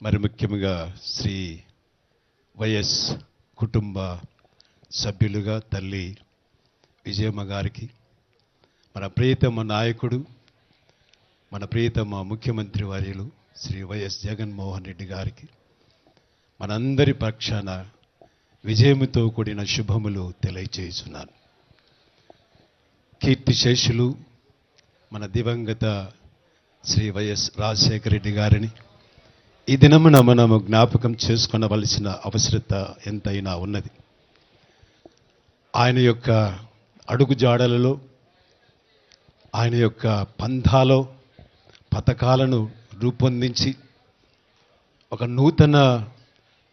మరి ముఖ్యంగా శ్రీ వైఎస్ కుటుంబ సభ్యులుగా తల్లి విజయమ్మ గారికి, మన ప్రియతమ నాయకుడు, మన ప్రియతమ ముఖ్యమంత్రి వర్యులు శ్రీ వైఎస్ జగన్మోహన్ రెడ్డి గారికి మనందరి పక్షాన విజయముతో కూడిన శుభములు తెలియచేస్తున్నాను. కీర్తిశేషులు మన దివంగత శ్రీ వైఎస్ రాజశేఖర రెడ్డి గారిని ఈ దినమున మనము జ్ఞాపకం చేసుకొనవలసిన అవసరత ఎంతైనా ఉన్నది. ఆయన యొక్క అడుగుజాడలలో, ఆయన యొక్క పంథాలో పథకాలను రూపొందించి ఒక నూతన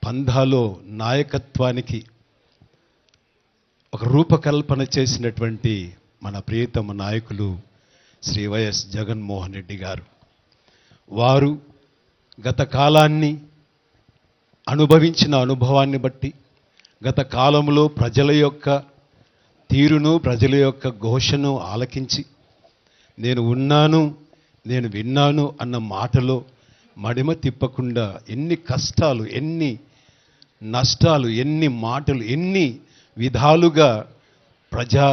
పంథాలో నాయకత్వానికి ఒక రూపకల్పన చేసినటువంటి మన ప్రియతమ నాయకులు శ్రీ వైఎస్ జగన్మోహన్ రెడ్డి గారు. వారు గత కాలాన్ని అనుభవించిన అనుభవాన్ని బట్టి, గత కాలంలో ప్రజల యొక్క తీరును, ప్రజల యొక్క ఘోషను ఆలకించి నేను ఉన్నాను, నేను విన్నాను అన్న మాటలో మడిమ తిప్పకుండా ఎన్ని కష్టాలు, ఎన్ని నష్టాలు, ఎన్ని మాటలు, ఎన్ని విధాలుగా ప్రజా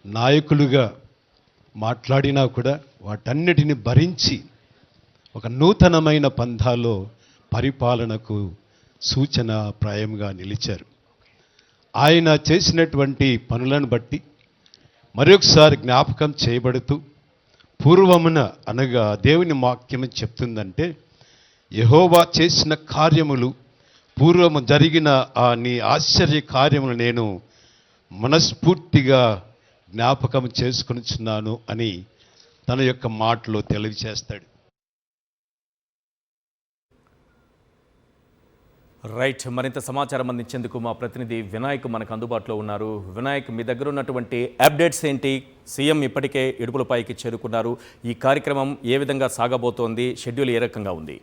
నాయకులుగా మాట్లాడినా కూడా వాటన్నిటిని భరించి ఒక నూతనమైన పంథాలో పరిపాలనకు సూచన ప్రాయంగా నిలిచారు. ఆయన చేసినటువంటి పనులను బట్టి మరొకసారి జ్ఞాపకం చేయబడుతూ, పూర్వమున అనగా దేవుని వాక్యం చెప్తుందంటే, యెహోవా చేసిన కార్యములు, పూర్వము జరిగిన నీ ఆశ్చర్య కార్యములు నేను మనస్ఫూర్తిగా జ్ఞాపకం చేసుకొనిచున్నాను అని తన యొక్క మాటలో తెలియజేస్తాడు. రైట్, మరింత సమాచారం అందించేందుకు మా ప్రతినిధి వినాయక్ మనకు అందుబాటులో ఉన్నారు. వినాయక్, మీ దగ్గర ఉన్నటువంటి అప్డేట్స్ ఏంటి? సీఎం ఇప్పటికే ఇడుపులపాయకి చేరుకున్నారు. ఈ కార్యక్రమం ఏ విధంగా సాగబోతోంది? షెడ్యూల్ ఏ రకంగా ఉంది?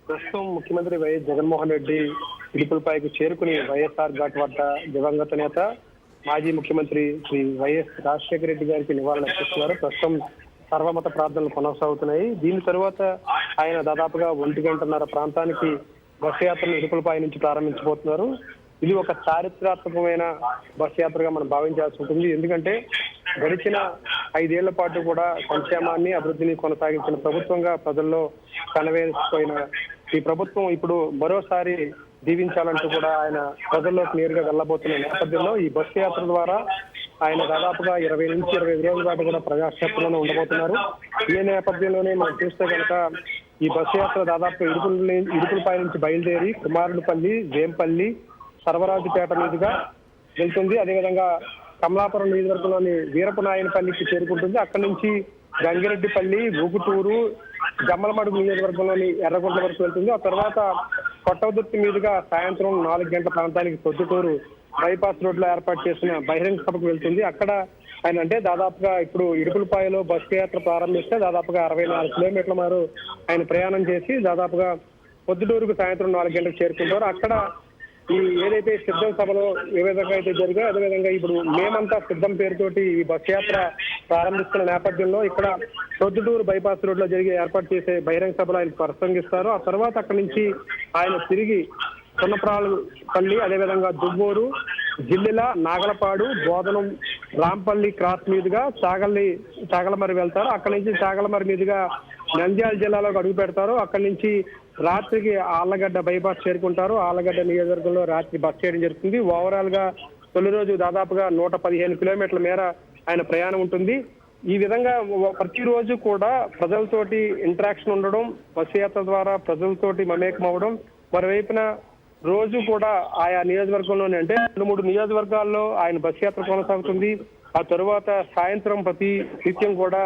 ప్రస్తుతం ముఖ్యమంత్రి వైఎస్ జగన్మోహన్ రెడ్డి ఇడుపులపాయకు చేరుకుని వైఎస్ఆర్ ఘాట్ వద్ద దివంగత నేత మాజీ ముఖ్యమంత్రి శ్రీ వైఎస్ రాజశేఖర రెడ్డి గారికి నివాళులు అర్పిస్తున్నారు. ప్రస్తుతం సర్వమత ప్రార్థనలు కొనసాగుతున్నాయి. దీని తరువాత ఆయన దాదాపుగా 1:30 ప్రాంతానికి బస్సు యాత్రను ఇడుపులపాయ నుంచి ప్రారంభించబోతున్నారు. ఇది ఒక చారిత్రాత్మకమైన బస్సు యాత్రగా మనం భావించాల్సి ఉంటుంది. ఎందుకంటే గడిచిన 5 ఏళ్ల పాటు కూడా సంక్షేమాన్ని, అభివృద్ధిని కొనసాగించిన ప్రభుత్వంగా ప్రజల్లో కనవేసిపోయిన ఈ ప్రభుత్వం ఇప్పుడు మరోసారి దీవించాలంటూ కూడా ఆయన ప్రజల్లోకి నేరుగా వెళ్ళబోతున్న నేపథ్యంలో ఈ బస్సు యాత్ర ద్వారా ఆయన దాదాపుగా 20 నుంచి 25 రోజుల పాటు కూడా ప్రజాక్షేత్రంలోనే ఉండబోతున్నారు. ఈ నేపథ్యంలోనే మనం చూస్తే కనుక ఈ బస్సు యాత్ర దాదాపు ఇడుపులపాయ నుంచి బయలుదేరి కుమారులపల్లి, వేంపల్లి, సర్వరాజుపేట మీదుగా వెళ్తుంది. అదేవిధంగా కమలాపురం నియోజకవర్గంలోని వీరపనాయనపల్లికి చేరుకుంటుంది. అక్కడి నుంచి గంగిరెడ్డిపల్లి, ఊగుటూరు, జమ్మలమడుగు నియోజకవర్గంలోని ఎర్రగుంట్ల వరకు వెళ్తుంది. ఆ తర్వాత కొట్టవదుర్తి మీదుగా సాయంత్రం 4 గంటల ప్రాంతానికి పొద్దుటూరు బైపాస్ రోడ్లో ఏర్పాటు చేసిన బహిరంగ సభకు వెళ్తుంది. అక్కడ ఆయన అంటే దాదాపుగా ఇప్పుడు ఇడుపులపాయలో బస్సు యాత్ర ప్రారంభిస్తే దాదాపుగా 64 కిలోమీటర్ల మేర ఆయన ప్రయాణం చేసి దాదాపుగా పొద్దుటూరుకు సాయంత్రం 4 గంటలకు చేరుకుంటారు. అక్కడ ఈ ఏదైతే సిద్ధం సభలో ఏ విధంగా అయితే జరిగాయో అదేవిధంగా ఇప్పుడు మేమంతా సిద్ధం పేరుతోటి ఈ బస్ యాత్ర ప్రారంభిస్తున్న నేపథ్యంలో ఇక్కడ పొద్దుటూరు బైపాస్ రోడ్ లో జరిగే ఏర్పాటు చేసే బహిరంగ సభలో ఆయన ప్రసంగిస్తారు. ఆ తర్వాత అక్కడి నుంచి ఆయన తిరిగి సున్నప్రాలపల్లి, అదేవిధంగా దువ్వూరు, జిల్లెల, నాగలపాడు, బోధనం, రాంపల్లి క్రాస్ మీదుగా చాగలమరి వెళ్తారు. అక్కడి నుంచి చాగలమరి మీదుగా నంద్యాల జిల్లాలోకి అడుగు పెడతారు. అక్కడి నుంచి రాత్రికి ఆళ్లగడ్డ బైపాస్ చేరుకుంటారు. ఆళ్లగడ్డ నియోజకవర్గంలో రాత్రి బస్ చేయడం జరుగుతుంది. ఓవరాల్ గా తొలి రోజు దాదాపుగా 115 కిలోమీటర్ల మేర ఆయన ప్రయాణం ఉంటుంది. ఈ విధంగా ప్రతిరోజు కూడా ప్రజలతోటి ఇంటరాక్షన్ ఉండడం, బస్సు యాత్ర ద్వారా ప్రజలతోటి మమేకం అవ్వడం, మరోవైపున రోజు కూడా ఆయా నియోజకవర్గంలోనే అంటే 2-3 నియోజకవర్గాల్లో ఆయన బస్సు యాత్ర కొనసాగుతుంది. ఆ తరువాత సాయంత్రం ప్రతి నిత్యం కూడా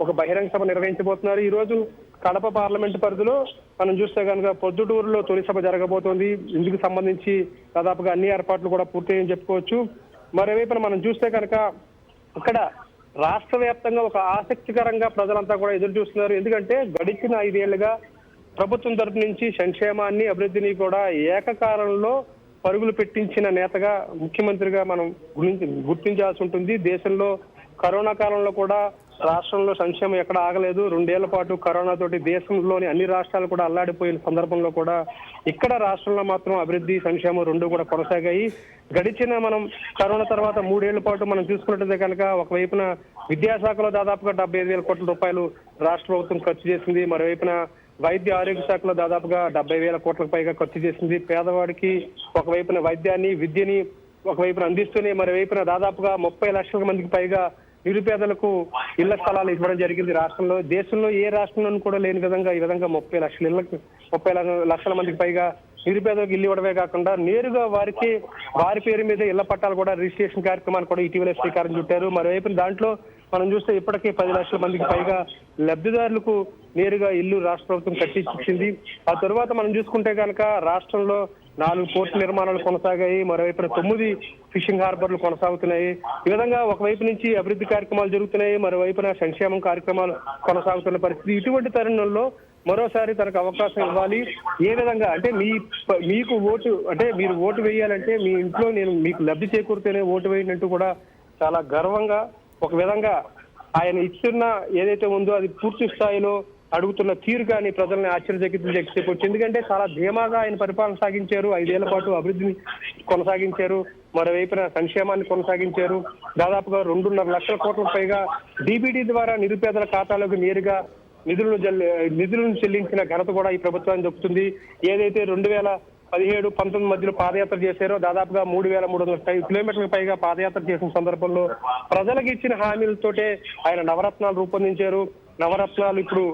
ఒక బహిరంగ సభ నిర్వహించబోతున్నారు. ఈ రోజు కడప పార్లమెంటు పరిధిలో మనం చూస్తే కనుక పొద్దుటూరులో తొలి సభ జరగబోతోంది. ఇందుకు సంబంధించి దాదాపుగా అన్ని ఏర్పాట్లు కూడా పూర్తయ్యని చెప్పుకోవచ్చు. మరోవైపున మనం చూస్తే కనుక ఇక్కడ రాష్ట్ర వ్యాప్తంగా ఒక ఆసక్తికరంగా ప్రజలంతా కూడా ఎదురు చూస్తున్నారు. ఎందుకంటే గడిచిన 5 ఏళ్లుగా ప్రభుత్వం తరపు నుంచి సంక్షేమాన్ని, అభివృద్ధిని కూడా ఏకకాలంలో పరుగులు పెట్టించిన నేతగా, ముఖ్యమంత్రిగా మనం గుర్తించాల్సి ఉంటుంది. దేశంలో కరోనా కాలంలో కూడా రాష్ట్రంలో సంక్షేమం ఎక్కడ ఆగలేదు. 2 ఏళ్ల పాటు కరోనా తోటి దేశంలోని అన్ని రాష్ట్రాలు కూడా అల్లాడిపోయిన సందర్భంలో కూడా ఇక్కడ రాష్ట్రంలో మాత్రం అభివృద్ధి సంక్షేమం రెండు కూడా కొనసాగాయి. గడిచిన మనం కరోనా తర్వాత 3 ఏళ్ల పాటు మనం చూసుకున్నట్లయితే కనుక ఒకవైపున విద్యాశాఖలో దాదాపుగా 75,000 కోట్ల రూపాయలు రాష్ట్ర ప్రభుత్వం ఖర్చు చేసింది. మరోవైపున వైద్య ఆరోగ్య శాఖలో దాదాపుగా 70,000 కోట్లకు పైగా ఖర్చు చేసింది. పేదవాడికి ఒకవైపున వైద్యాన్ని విద్యని ఒకవైపున అందిస్తూనే మరోవైపున దాదాపుగా 30 లక్షల మందికి పైగా నిరుపేదలకు ఇళ్ల స్థలాలు ఇవ్వడం జరిగింది రాష్ట్రంలో. దేశంలో ఏ రాష్ట్రంలోనూ కూడా లేని విధంగా ఈ విధంగా 30 లక్షల మందికి పైగా నిరుపేదలకు ఇల్లు ఇవ్వడమే కాకుండా నేరుగా వారి పేరు మీద ఇళ్ల పట్టాలు కూడా రిజిస్ట్రేషన్ కార్యక్రమాన్ని కూడా ఇటీవల శ్రీకారం చుట్టారు. మరోవైపు దాంట్లో మనం చూస్తే ఇప్పటికే 10 లక్షల మందికి పైగా లబ్ధిదారులకు నేరుగా ఇల్లు రాష్ట్ర ప్రభుత్వం కట్టించింది. ఆ తర్వాత మనం చూసుకుంటే కనుక రాష్ట్రంలో 4 పోర్టు నిర్మాణాలు కొనసాగాయి. మరోవైపున 9 ఫిషింగ్ హార్బర్లు కొనసాగుతున్నాయి. ఈ విధంగా ఒకవైపు నుంచి అభివృద్ధి కార్యక్రమాలు జరుగుతున్నాయి, మరోవైపున సంక్షేమం కార్యక్రమాలు కొనసాగుతున్న పరిస్థితి. ఇటువంటి తరుణంలో మరోసారి తనకు అవకాశం ఇవ్వాలి. ఏ విధంగా అంటే మీకు ఓటు అంటే మీరు ఓటు వేయాలంటే మీ ఇంట్లో నేను మీకు లబ్ధి చేకూరితేనే ఓటు వేయనంటూ కూడా చాలా గర్వంగా ఒక విధంగా ఆయన ఇస్తున్న ఏదైతే ఉందో అది పూర్తి స్థాయిలో అడుగుతున్న తీరు కానీ ప్రజల్ని ఆశ్చర్యచకితులు. ఎందుకంటే చాలా ధీమాగా ఆయన పరిపాలన సాగించారు. 5 ఏళ్ల పాటు అభివృద్ధిని కొనసాగించారు, మరోవైపున సంక్షేమాన్ని కొనసాగించారు. దాదాపుగా 2.5 లక్షల కోట్ల పైగా డీబీటీ ద్వారా నిరుపేదల ఖాతాలోకి నేరుగా నిధులను చెల్లించిన ఘనత కూడా ఈ ప్రభుత్వానికి దక్కుతుంది. ఏదైతే 2017-19 మధ్యలో పాదయాత్ర చేశారో దాదాపుగా 3,300 కిలోమీటర్లకు పైగా పాదయాత్ర చేసిన సందర్భంలో ప్రజలకు ఇచ్చిన హామీలతోటే ఆయన నవరత్నాలు రూపొందించారు. నవరత్నాలు ఇప్పుడు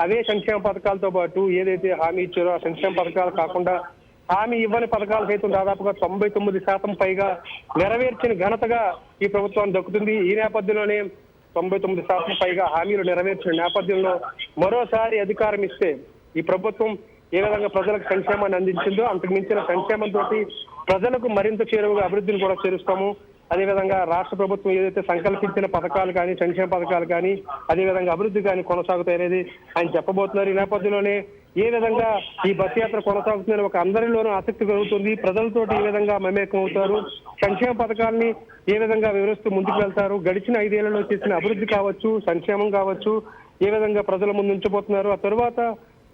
అవే సంక్షేమ పథకాలతో పాటు ఏదైతే హామీ ఇచ్చారో ఆ సంక్షేమ పథకాలు కాకుండా హామీ ఇవ్వని పథకాలు సైతం దాదాపుగా 99% పైగా నెరవేర్చిన ఘనతగా ఈ ప్రభుత్వానికి దక్కుతుంది. ఈ నేపథ్యంలోనే 99% పైగా హామీలు నెరవేర్చిన నేపథ్యంలో మరోసారి అధికారం ఇస్తే ఈ ప్రభుత్వం ఏ విధంగా ప్రజలకు సంక్షేమాన్ని అందించిందో అంతకు మించిన సంక్షేమంతో ప్రజలకు మరింత చేరువగా అభివృద్ధిని కూడా చేరుస్తాము. అదేవిధంగా రాష్ట్ర ప్రభుత్వం ఏదైతే సంకల్పించిన పథకాలు కానీ సంక్షేమ పథకాలు కానీ అదేవిధంగా అభివృద్ధి కానీ కొనసాగుతాయనేది ఆయన చెప్పబోతున్నారు. ఈ నేపథ్యంలోనే ఏ విధంగా ఈ బస్ యాత్ర కొనసాగుతుందని ఒక అందరిలోనూ ఆసక్తి కలుగుతుంది. ప్రజలతోటి ఏ విధంగా మమేకం అవుతారు, సంక్షేమ పథకాలని ఏ విధంగా వివరిస్తూ ముందుకు వెళ్తారు, గడిచిన 5 ఏళ్లలో చేసిన అభివృద్ధి కావచ్చు, సంక్షేమం కావచ్చు, ఏ విధంగా ప్రజల ముందు ఉంచబోతున్నారు. ఆ తర్వాత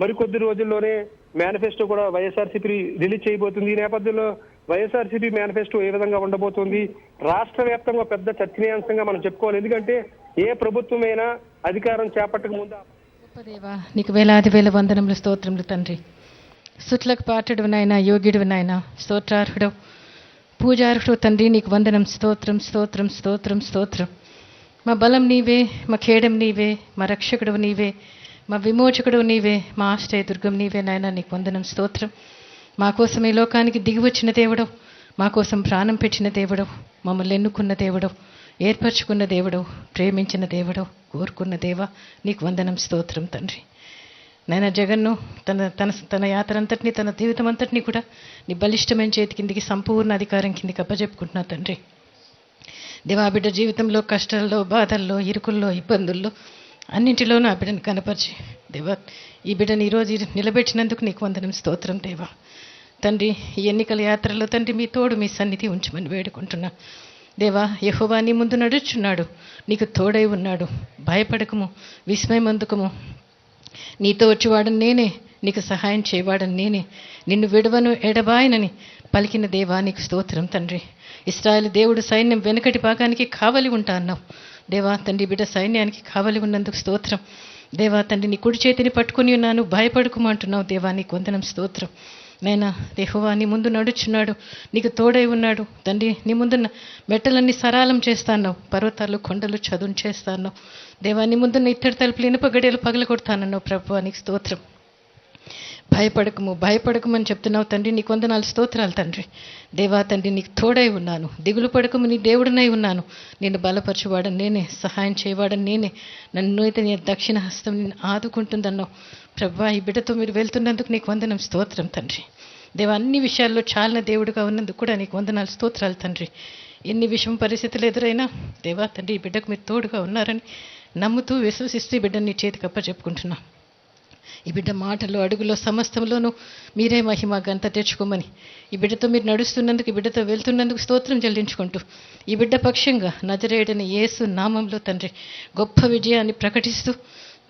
మరికొద్ది రోజుల్లోనే మేనిఫెస్టో కూడా వైఎస్ఆర్సీపీ రిలీజ్ చేయబోతుంది. ఈ నేపథ్యంలో వైఎస్ఆర్సీపీ మేనిఫెస్టో ఏ విధంగా ఉండబోతుంది రాష్ట్ర వ్యాప్తంగా పెద్ద చర్చనీయాంశంగా మనం చెప్పుకోవాలి. ఎందుకంటే ఏ ప్రభుత్వమైనా అధికారం చేపట్టక ముందు దేవా నీకు వేల వందనములు స్తోత్రములు తండ్రి. సుట్లకు పాటుడు నాయన, యోగ్యుడు నాయన, స్తోత్రార్హుడు, పూజార్హుడు తండ్రి, నీకు వందనం. స్తోత్రం స్తోత్రం స్తోత్రం స్తోత్రం. మా బలం నీవే, మా ఖేడం నీవే, మా రక్షకుడు నీవే, మా విమోచకుడు నీవే, మా ఆశ్రయ దుర్గం నీవే నాయన, నీకు వందనం. స్తోత్రం. మా కోసం ఈ లోకానికి దిగివచ్చిన దేవుడు, మా కోసం ప్రాణం పెట్టిన దేవుడు, మమ్మల్ని ఎన్నుకున్న దేవుడు, ఏర్పరచుకున్న దేవుడు, ప్రేమించిన దేవుడు, కోరుకున్న దేవ, నీకు వందనం. స్తోత్రం తండ్రి. నాయన జగన్ను తన యాత్ర అంతటినీ, తన జీవితం అంతటినీ కూడా నీ బలిష్టమైన చేతి కిందికి, సంపూర్ణ అధికారం కిందికి అప్పచెప్పుకుంటున్నా తండ్రి. దేవా బిడ్డ జీవితంలో కష్టాల్లో, బాధల్లో, ఇరుకుల్లో, ఇబ్బందుల్లో అన్నింటిలోనూ ఆ బిడ్డను కనపరిచి దేవా ఈ బిడ్డను ఈరోజు నిలబెట్టినందుకు నీకు వందనం. స్తోత్రం దేవా. తండ్రి ఈ ఎన్నికల యాత్రలో తండ్రి మీ తోడు, మీ సన్నిధి ఉంచమని వేడుకుంటున్నా దేవా. యెహోవా నీ ముందు నడుచున్నాడు, నీకు తోడై ఉన్నాడు, భయపడకము, విస్మయమందుకము. నీతో వచ్చేవాడని నేనే, నీకు సహాయం చేయవాడని నేనే, నిన్ను విడవను ఎడబాయనని పలికిన దేవా నీకు స్తోత్రం తండ్రి. ఇశ్రాయేలు దేవుడు సైన్యం వెనుకటి భాగానికి కావలి ఉంటా అన్నావు దేవా. తండ్రి బిడ్డ సైన్యానికి కావలి ఉన్నందుకు స్తోత్రం దేవా. తండ్రి నీ కుడి చేతిని పట్టుకుని ఉన్నాను, భయపడుకోమంటున్నావు దేవా, నీకు వందనం. స్తోత్రం నైనా. యెహోవా నీ ముందు నడుచున్నాడు, నీకు తోడై ఉన్నాడు తండ్రి. నీ ముందున్న మెట్టలన్నీ సరాలం చేస్తాన్నావు, పర్వతాలు కొండలు చదును చేస్తాన్నావు దేవా. నీ ముందున్న ఇత్తడి తలుపులు ఇనుప గడియలు పగలగొడతానన్నావు ప్రభువా, నీకు స్తోత్రం. భయపడకమని చెప్తున్నావు తండ్రి, నీకు వందనాలు. స్తోత్రాలు తండ్రి దేవా. తండ్రి నీకు తోడై ఉన్నాను, దిగులు పడకము, నీ దేవుడినై ఉన్నాను, నిన్ను బలపరచువాడని నేనే, సహాయం చేయవాడని నేనే, నన్ను అయితే నీ దక్షిణ హస్తం నిన్ను ఆదుకుంటుందన్నావు ప్రభువా. ఈ బిడ్డతో మీరు వెళ్తున్నందుకు నీకు వందనం. స్తోత్రం తండ్రి దేవా. అన్ని విషయాల్లో చాలిన దేవుడుగా ఉన్నందుకు కూడా నీకు వందనాలు. స్తోత్రాలు తండ్రి. ఎన్ని విషయం పరిస్థితులు ఎదురైనా దేవా తండ్రి ఈ బిడ్డకు మీరు తోడుగా ఉన్నారని నమ్ముతూ విశ్వసిస్తూ ఈ బిడ్డని నీ చేతికి అప్పచెప్పుకుంటున్నా ఈ బిడ్డ మాటలు అడుగులో సమస్తంలోనూ మీరే మహిమ ఘనత తెచ్చుకోమని, ఈ బిడ్డతో మీరు నడుస్తున్నందుకు, ఈ బిడ్డతో వెళ్తున్నందుకు స్తోత్రం చెల్లించుకుంటూ, ఈ బిడ్డ పక్షంగా నజరేయుడైన యేసు నామంలో తండ్రి గొప్ప విజయాన్ని ప్రకటిస్తూ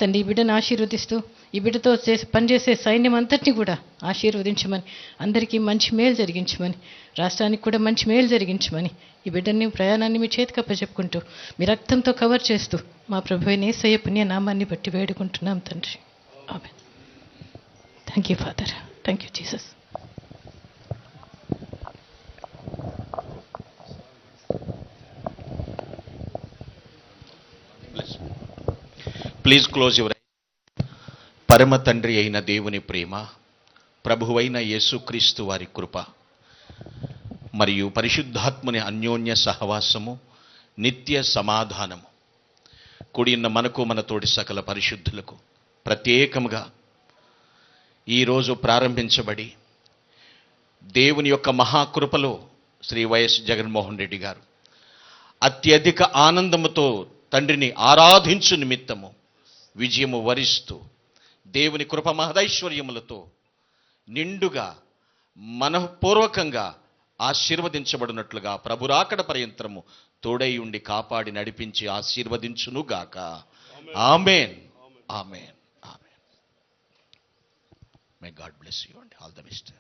తండ్రి ఈ బిడ్డను ఆశీర్వదిస్తూ, ఈ బిడ్డతో పనిచేసే సైన్యం అంతటిని కూడా ఆశీర్వదించమని, అందరికీ మంచి మేలు జరిగించమని, రాష్ట్రానికి కూడా మంచి మేలు జరిగించమని, ఈ బిడ్డని ప్రయాణాన్ని మీ చేతికి అప్పచెప్పుకుంటూ మీ రక్తంతో కవర్ చేస్తూ మా ప్రభువైన యేసయ్య పుణ్య నామాన్ని బట్టి వేడుకుంటున్నాం తండ్రి. Amen. Thank you Father. Thank you Jesus. Please close your. పరమ తండ్రి అయిన దేవుని ప్రేమ, ప్రభువైన యేసుక్రీస్తు వారి కృప మరియు పరిశుద్ధాత్ముని అన్యోన్య సహవాసము, నిత్య సమాధానము కూడిన మనకు, మన తోటి సకల పరిశుద్ధులకు ప్రత్యేకముగా ఈరోజు ప్రారంభించబడి దేవుని యొక్క మహాకృపలో శ్రీ వైఎస్ జగన్మోహన్ రెడ్డి గారు అత్యధిక ఆనందముతో తండ్రిని ఆరాధించు నిమిత్తము విజయము వరిస్తూ దేవుని కృప మహదైశ్వర్యములతో నిండుగా మనఃపూర్వకంగా ఆశీర్వదించబడినట్లుగా ప్రభురాకడ పర్యంతరము తోడై ఉండి కాపాడి నడిపించి ఆశీర్వదించునుగాక. Amen. Amen. Amen. May God bless you and all the best.